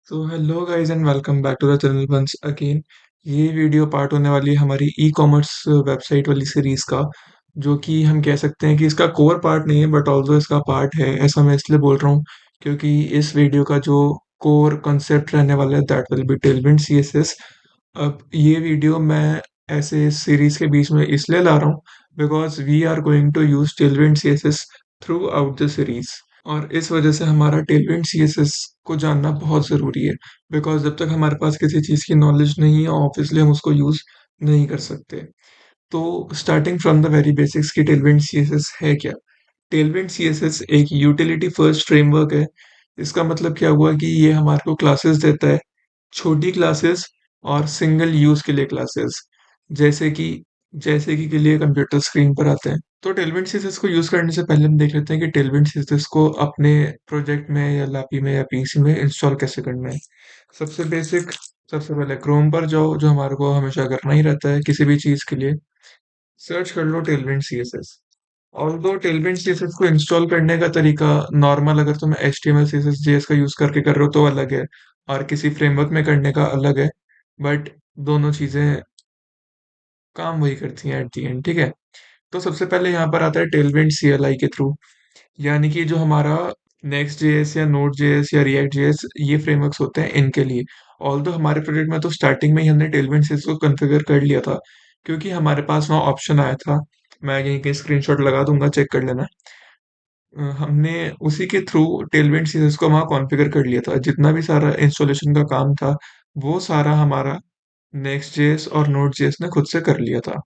So hello guys and welcome back to the channel once again. ये video part होने वाली है हमारी ई कॉमर्स वेबसाइट वाली सीरीज का, जो कि हम कह सकते हैं कि इसका कोर पार्ट नहीं है बट ऑल्सो इसका पार्ट है। ऐसा मैं इसलिए बोल रहा हूँ क्योंकि इस वीडियो का जो कोर कॉन्सेप्ट रहने वाला है that will be Tailwind CSS. अब ये वीडियो मैं ऐसे इस सीरीज के बीच में इसलिए ला रहा हूँ because we are going to use Tailwind CSS throughout the series. और इस वजह से हमारा टेलविंड सीएसएस को जानना बहुत ज़रूरी है बिकॉज जब तक हमारे पास किसी चीज़ की नॉलेज नहीं है ऑब्वियसली हम उसको यूज़ नहीं कर सकते। तो starting from the very basics की टेलविंड सीएसएस है क्या। टेलविंड सीएसएस एक यूटिलिटी फर्स्ट फ्रेमवर्क है। इसका मतलब क्या हुआ कि ये हमारे को क्लासेस देता है, छोटी क्लासेस और सिंगल यूज के लिए क्लासेस, जैसे कि के लिए कंप्यूटर स्क्रीन पर आते हैं। तो टेलविंड सीएसएस को यूज करने से पहले हम देख लेते हैं कि टेलविंड सीएसएस को अपने प्रोजेक्ट में या लैपी में या पीसी में इंस्टॉल कैसे करना है। सबसे बेसिक, सबसे पहले क्रोम पर जाओ, जो हमारे को हमेशा करना ही रहता है किसी भी चीज के लिए। सर्च कर लो Tailwind CSS. Although Tailwind CSS को इंस्टॉल करने का तरीका नॉर्मल, अगर तुम HTML CSS JS का यूज करके कर रहे हो तो अलग है, और किसी फ्रेमवर्क में करने का अलग है। बट दोनों चीजें काम वही करती हैं एट दी एंड, ठीक है। तो सबसे पहले यहाँ पर आता है टेलविंड CLI के थ्रू, यानी कि जो हमारा नेक्स्ट जेएस या नोड जेएस या रिएक्ट जेएस ये फ्रेमवर्क्स होते हैं इनके लिए। ऑल्दो हमारे प्रोजेक्ट में तो स्टार्टिंग में ही हमने टेलविंड सीएसएस को कॉन्फ़िगर कर लिया था, क्योंकि हमारे पास वहाँ ऑप्शन आया था। मैं यहीं के स्क्रीनशॉट लगा दूंगा, चेक कर लेना। हमने उसी के थ्रू टेलविंड सीरीज को वहाँ कॉन्फ़िगर कर लिया था। जितना भी सारा इंस्टॉलेशन का काम था, वो सारा हमारा नेक्स्ट जेएस और नोड जेएस ने खुद से कर लिया था।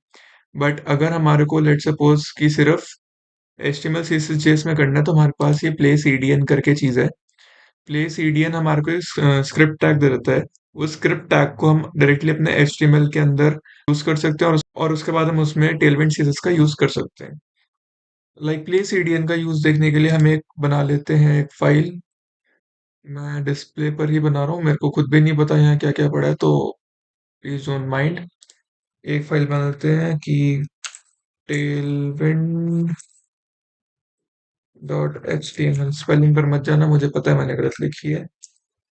बट अगर हमारे को लेट्स सपोज कि सिर्फ HTML CSS JS में करना है, तो हमारे पास ये प्ले CDN करके चीज़ है। प्ले CDN हमारे को एक स्क्रिप्ट टैग दे देता है। उस स्क्रिप्ट टैग को हम डायरेक्टली अपने HTML के अंदर यूज कर सकते हैं, और उसके बाद हम उसमें टेलविंड सीरीज का यूज कर सकते हैं। लाइक प्ले CDN का यूज देखने के लिए हम एक बना लेते हैं एक फाइल। मैं डिस्प्ले पर ही बना रहा हूँ, मेरे को खुद भी नहीं पता यहाँ क्या क्या पड़ा है, तो प्लीज डोंट माइंड। एक फाइल बनाते हैं कि टेलविंड .html। स्पेलिंग पर मत जाना, मुझे पता है मैंने गलत लिखी है।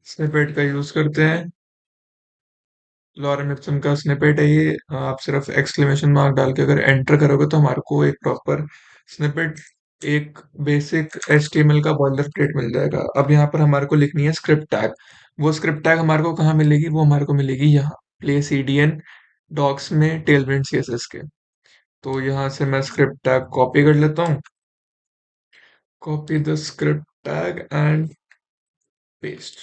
स्निपेट का यूज करते हैं, लॉरेम इप्सम का स्निपेट है ये। आप सिर्फ एक्सक्लेमेशन मार्क डाल के अगर एंटर करोगे तो हमारे को एक प्रॉपर स्निपेट, एक बेसिक HTML का बॉयलर प्लेट मिल जाएगा। अब यहाँ पर हमारे को लिखनी है स्क्रिप्ट टैग। वो स्क्रिप्ट टैग हमारे को कहाँ मिलेगी, वो हमारे को मिलेगी यहाँ प्ले CDN डॉक्स में टेलविंड CSS के। तो यहाँ से मैं स्क्रिप्ट टैग कॉपी कर लेता हूँ, copy the script tag and paste.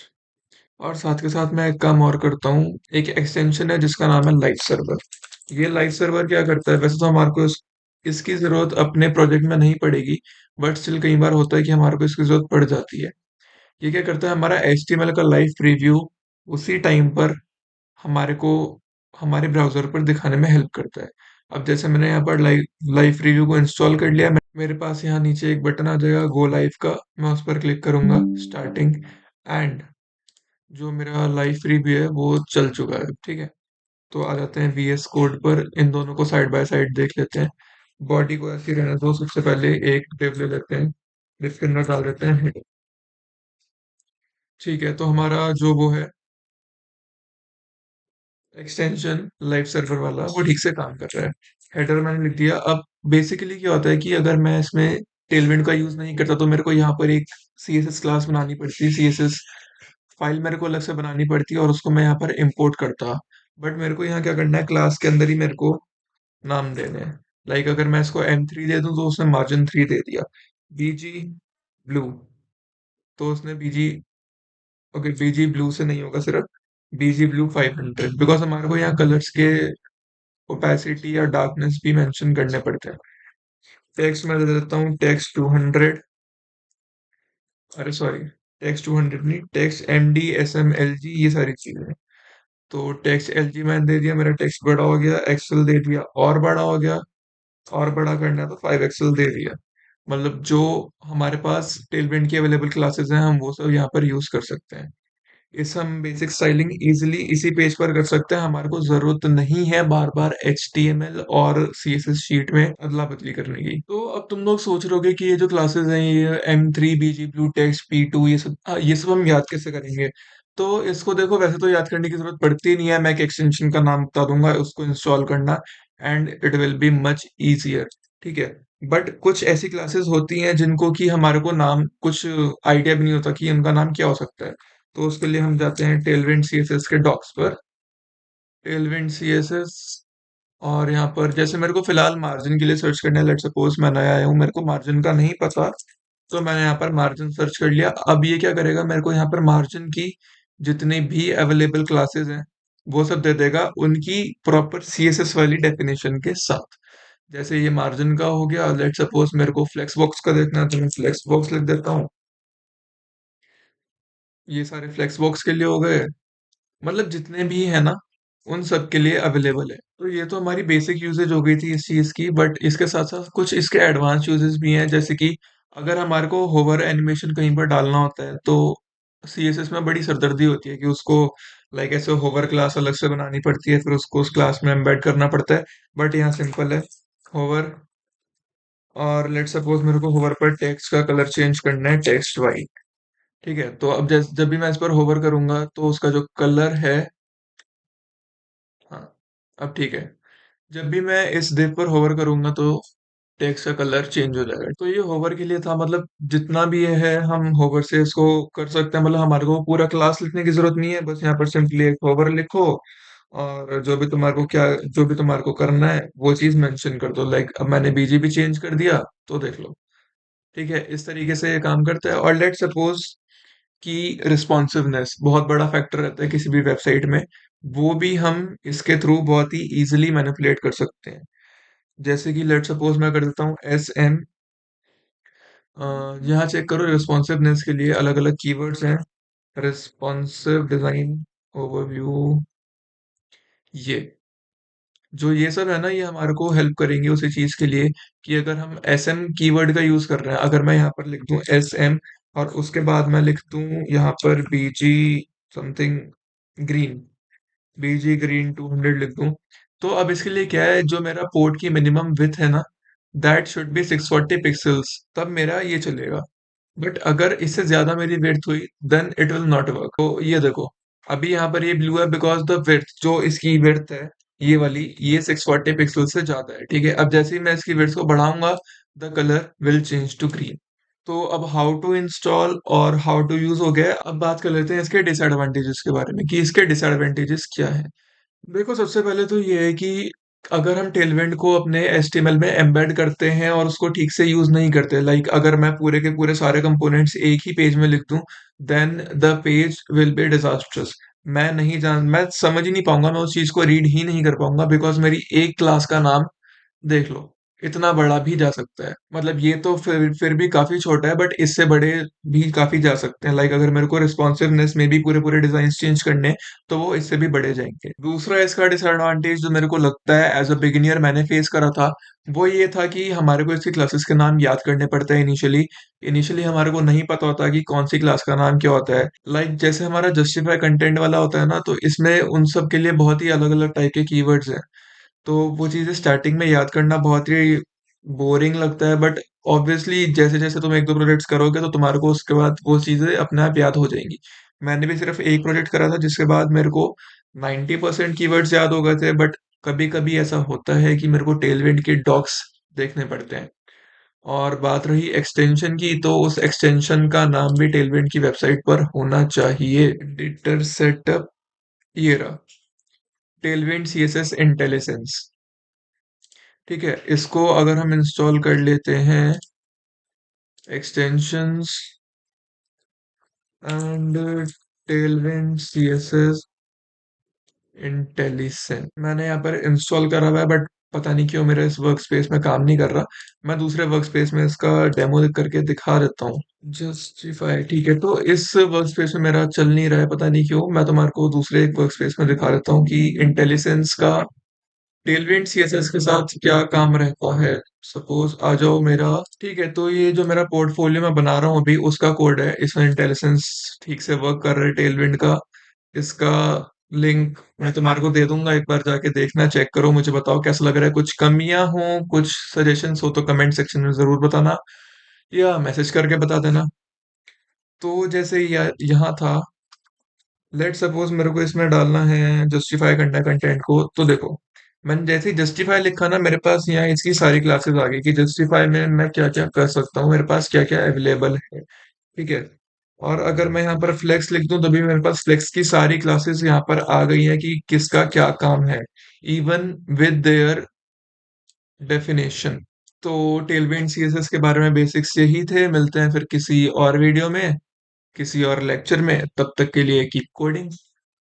और साथ के साथ मैं एक काम और करता हूँ, एक एक्सटेंशन है जिसका नाम है लाइव सर्वर। ये लाइव सर्वर क्या करता है, वैसे तो हमारे को इसकी जरूरत अपने प्रोजेक्ट में नहीं पड़ेगी, बट स्टिल कई बार होता है कि हमारे को इसकी जरूरत पड़ जाती है। ये क्या करता है, हमारा HTML का लाइव प्रीव्यू उसी टाइम पर हमारे को हमारे ब्राउजर पर दिखाने में हेल्प करता है। अब जैसे मैंने यहाँ पर लाइव लाइव प्रीव्यू को इंस्टॉल कर लिया, मेरे पास यहाँ नीचे एक बटन आ जाएगा गो लाइव का। मैं उस पर क्लिक करूंगा, स्टार्टिंग एंड जो मेरा लाइव प्रीव्यू है वो चल चुका है, ठीक है। तो आ जाते हैं VS कोड पर, इन दोनों को साइड बाय साइड देख लेते हैं। बॉडी को ऐसे ही रहने दो, सबसे पहले एक टेब ले लेते हैं, जिसके अंदर डाल देते हैं हेड। ठीक है, तो हमारा जो वो है एक्सटेंशन लाइव सर्वर वाला, वो ठीक से काम कर रहा है। हेडर मैंने लिख दिया। अब बेसिकली क्या होता है कि अगर मैं इसमें टेलविंड का यूज नहीं करता तो मेरे को यहाँ पर एक CSS क्लास बनानी पड़ती है, CSS फाइल मेरे को अलग से बनानी पड़ती है, और उसको मैं यहाँ पर इंपोर्ट करता। बट मेरे को यहाँ क्या करना है, क्लास के अंदर ही मेरे को नाम देने हैं। लाइक अगर मैं इसको M3 दे दूं तो उसने मार्जिन 3 दे दिया। BG ब्लू, तो उसने BG, ओके BG ब्लू से नहीं होगा, सिर्फ BG ब्लू 500, बिकॉज हमारे को यहाँ कलर्स के ओपेसिटी या डार्कनेस भी मेंशन करने पड़ते हैं। टेक्स्ट मैं दे देता हूँ टेक्स्ट 200, अरे सॉरी, टेक्स्ट 200 नहीं, टेक्स्ट MD SMLG ये सारी चीजें। तो टेक्स्ट LG मैंने दे दिया, मेरा टेक्स्ट बड़ा हो गया। एक्सेल दे दिया, और बड़ा हो गया, और बड़ा करना है तो 5 एक्सेल दे दिया। मतलब जो हमारे पास टेलविंड की अवेलेबल क्लासेस हैं हम वो सब यहाँ पर यूज कर सकते हैं। इस हम बेसिक स्टाइलिंग इजीली इसी पेज पर कर सकते हैं। हमारे को जरूरत नहीं है बार बार HTML और CSS शीट में अदला बदली करने की। तो अब तुम लोग सोच रहे होगे कि ये जो क्लासेस हैं, ये M3 BG blue text P2 ये सब, ये सब हम याद कैसे करेंगे। तो इसको देखो, वैसे तो याद करने की जरूरत पड़ती नहीं है, मैं एक एक्सटेंशन का नाम बता दूंगा, उसको इंस्टॉल करना and it will be much easier. ठीक है। बट कुछ ऐसी क्लासेस होती हैं जिनको कि हमारे को नाम कुछ आइडिया भी नहीं होता कि उनका नाम क्या हो सकता है। तो उसके लिए हम जाते हैं टेलविंड सीएसएस के डॉक्स पर। टेलविंड सीएसएस, और यहाँ पर जैसे मेरे को फिलहाल मार्जिन के लिए सर्च करना है, लेट सपोज मैं नया आया हूँ, मेरे को मार्जिन का नहीं पता, तो मैंने यहाँ पर मार्जिन सर्च कर लिया। अब ये क्या करेगा, मेरे को यहाँ पर मार्जिन की जितनी भी अवेलेबल क्लासेस हैं वो सब दे देगा, उनकी प्रॉपर सीएसएस वाली डेफिनेशन के साथ। जैसे ये मार्जिन का हो गया, लेट सपोज मेरे को फ्लेक्स बॉक्स का देखना है तो मैं फ्लेक्स बॉक्स लिख देता हूँ। ये सारे फ्लेक्स बॉक्स के लिए हो गए, मतलब जितने भी है ना, उन सब के लिए अवेलेबल है। तो ये तो हमारी बेसिक यूजेज हो गई थी इस चीज की, बट इसके साथ साथ कुछ इसके एडवांस यूजेस भी हैं, जैसे कि अगर हमारे को होवर एनिमेशन कहीं पर डालना होता है तो सीएसएस में बड़ी सरदर्दी होती है कि उसको लाइक ऐसे होवर क्लास अलग से बनानी पड़ती है, फिर उसको उस क्लास में एम्बेड करना पड़ता है। बट यहाँ सिंपल है, होवर, और लेट सपोज मेरे को होवर पर टेक्स्ट का कलर चेंज करना है, टेक्स्ट वाइट। ठीक है, तो अब जब भी मैं इस पर होवर करूंगा तो उसका जो कलर है, हाँ, अब ठीक है, जब भी मैं इस div पर होवर करूंगा तो टेक्स्ट का कलर चेंज हो जाएगा। तो ये होवर के लिए था, मतलब जितना भी ये है हम होवर से इसको कर सकते हैं, मतलब हमारे को पूरा क्लास लिखने की जरूरत नहीं है, बस यहाँ पर सिंपली एक होवर लिखो और जो भी तुम्हारे को करना है वो चीज मेंशन कर दो। लाइक अब मैंने बीजीबी चेंज कर दिया, तो देख लो। ठीक है, इस तरीके से ये काम करता है। और लेट सपोज कि रिस्पॉन्सिवनेस बहुत बड़ा फैक्टर रहता है किसी भी वेबसाइट में, वो भी हम इसके थ्रू बहुत ही इजीली मैनिपुलेट कर सकते हैं। जैसे कि लेट सपोज मैं कर देता हूँ SM, यहाँ चेक करो, रिस्पॉन्सिवनेस के लिए अलग अलग कीवर्ड्स हैं, रिस्पॉन्सिव डिजाइन ओवरव्यू, ये जो ये सब है ना, ये हमारे को हेल्प करेंगे उसी चीज के लिए कि अगर हम SM कीवर्ड का यूज कर रहे हैं, अगर मैं यहाँ पर लिख दूं SM और उसके बाद मैं लिख दूं यहाँ पर BG something green, BG green 200 लिख दूं, तो अब इसके लिए क्या है, जो मेरा पोर्ट की मिनिमम विथ है ना, दैट शुड बी 640 पिक्सल्स, तब मेरा ये चलेगा। बट अगर इससे ज्यादा मेरी विड्थ हुई then it will not work. तो ये देखो, अभी यहाँ पर ये ब्लू है बिकॉज द विड्थ, जो इसकी विड्थ है ये वाली, ये 640 पिक्सल से ज्यादा है। ठीक है, अब जैसे ही मैं इसकी विड्थ को बढ़ाऊंगा the colour will change to green. तो अब हाउ टू इंस्टॉल और हाउ टू यूज हो गया, अब बात कर लेते हैं इसके डिसएडवांटेजेस के बारे में कि इसके डिसएडवांटेजेस क्या है। देखो, सबसे पहले तो ये है कि अगर हम टेलविंड को अपने HTML में एम्बेड करते हैं और उसको ठीक से यूज नहीं करते, लाइक अगर मैं पूरे के पूरे सारे कंपोनेंट्स एक ही पेज में लिख दूं, then the page will be disastrous. मैं समझ ही नहीं पाऊंगा, मैं उस चीज को रीड ही नहीं कर पाऊंगा, बिकॉज मेरी एक क्लास का नाम देख लो, इतना बड़ा भी जा सकता है। मतलब ये तो फिर भी काफी छोटा है, बट इससे बड़े भी काफी जा सकते हैं। लाइक अगर मेरे को रिस्पॉन्सिवनेस में भी पूरे पूरे डिजाइन चेंज करने हैं, तो वो इससे भी बड़े जाएंगे। दूसरा इसका डिसएडवांटेज जो मेरे को लगता है एज अ बिगिनियर मैंने फेस करा था, वो ये था कि हमारे को इसकी क्लासेस के नाम याद करने पड़ते हैं इनिशियली। इनिशियली हमारे को नहीं पता होता कि कौन सी क्लास का नाम क्या होता है। लाइक जैसे हमारा जस्टिफाई कंटेंट वाला होता है ना, तो इसमें उन सब के लिए बहुत ही अलग अलग टाइप के कीवर्ड्स हैं। तो वो चीज़ें स्टार्टिंग में याद करना बहुत ही बोरिंग लगता है, बट ऑब्वियसली जैसे जैसे तुम एक दो प्रोजेक्ट्स करोगे तो तुम्हारे को उसके बाद वो चीज़ें अपने आप याद हो जाएंगी। मैंने भी सिर्फ एक प्रोजेक्ट करा था जिसके बाद मेरे को 90% कीवर्ड्स याद हो गए थे, बट कभी कभी ऐसा होता है कि मेरे को टेलविंड के डॉक्स देखने पड़ते हैं। और बात रही एक्सटेंशन की, तो उस एक्सटेंशन का नाम भी टेलविंड की वेबसाइट पर होना चाहिए। एडिटर सेटअप, ये रहा, टेलविंड CSS इंटेलिसेंस। ठीक है, इसको अगर हम इंस्टॉल कर लेते हैं, एक्सटेंशंस एंड टेलविंड CSS इंटेलिसेंट, मैंने यहाँ पर इंस्टॉल करा हुआ है, बट पता नहीं क्यों मेरे इस वर्क स्पेस में काम नहीं कर रहा। मैं दूसरे वर्क स्पेस में इसका डेमो करके दिखा देता हूँ। जस्टिफाई, ठीक है, तो इस वर्क स्पेस में मेरा चल नहीं रहा है, पता नहीं क्यों। मैं तुम्हारे को दूसरे एक वर्क स्पेस में दिखा देता हूँ कि इंटेलिसेंस का टेलविंड CSS के साथ क्या काम रहता है। सपोज आ जाओ मेरा, ठीक है, तो ये जो मेरा पोर्टफोलियो मैं बना रहा हूँ अभी, उसका कोड है, इसमें इंटेलिजेंस ठीक से वर्क कर रहा है टेलविंड का। इसका लिंक मैं तुम्हारे को दे दूंगा, एक बार जाके देखना, चेक करो, मुझे बताओ कैसा लग रहा है। कुछ कमियां हो, कुछ सजेशंस हो तो कमेंट सेक्शन में जरूर बताना या मैसेज करके बता देना। तो जैसे यहाँ था, लेट्स सपोज मेरे को इसमें डालना है जस्टिफाई करना है कंटेंट को, तो देखो मैंने जैसे ही जस्टिफाई लिखा ना, मेरे पास यहाँ इसकी सारी क्लासेस आ गई कि जस्टिफाई में मैं क्या क्या कर सकता हूँ, मेरे पास क्या क्या अवेलेबल है। ठीक है। और अगर मैं यहाँ पर फ्लेक्स लिख दूं तो भी मेरे पास फ्लेक्स की सारी क्लासेस यहाँ पर आ गई है कि किसका क्या काम है, इवन विद देयर डेफिनेशन। तो टेलविंड सीएसएस के बारे में बेसिक्स यही थे। मिलते हैं फिर किसी और वीडियो में, किसी और लेक्चर में। तब तक के लिए कीप कोडिंग।